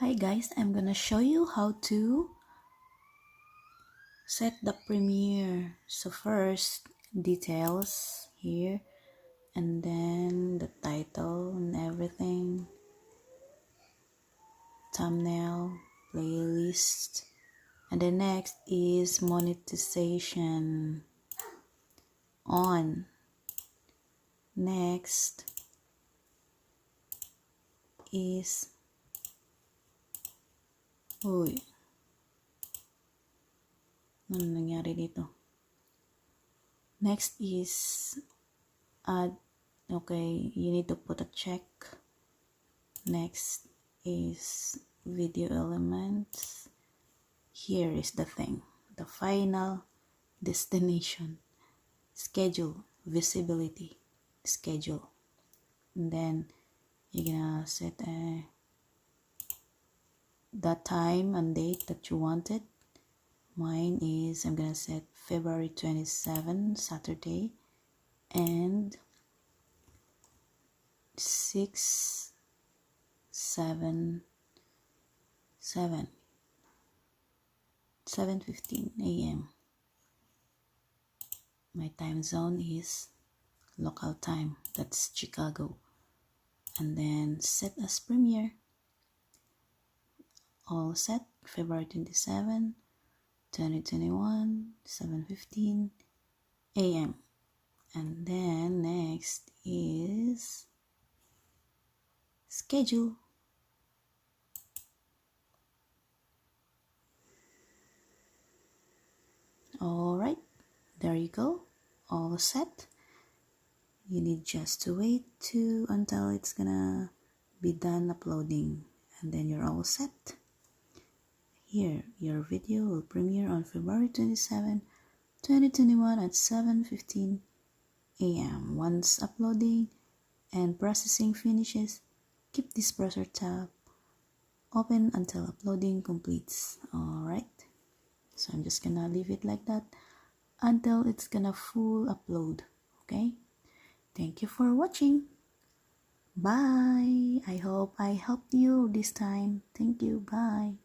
Hi guys, I'm gonna show you how to set the premiere. So first, details here, and then the title and everything, thumbnail, playlist, and the next is monetization on. Next is ano nangyari dito? Next is add. Okay, you need to put a check. Next is video elements. Here is the thing, the final destination, schedule, visibility, schedule, and then you're gonna set the time and date that you wanted. Mine is, I'm gonna set February 27, Saturday, and 7:15 a.m. My time zone is local time, that's Chicago. And then set as premiere. All set, February 27, 2021, 7:15 a.m. And then next is schedule. Alright, there you go, all set. You need just to wait until it's gonna be done uploading, and then you're all set. Here, your video will premiere on February 27, 2021 at 7:15 a.m. Once uploading and processing finishes, keep this browser tab open until uploading completes. Alright, so I'm just gonna leave it like that until it's gonna full upload. Okay, thank you for watching. Bye. I hope I helped you this time. Thank you. Bye.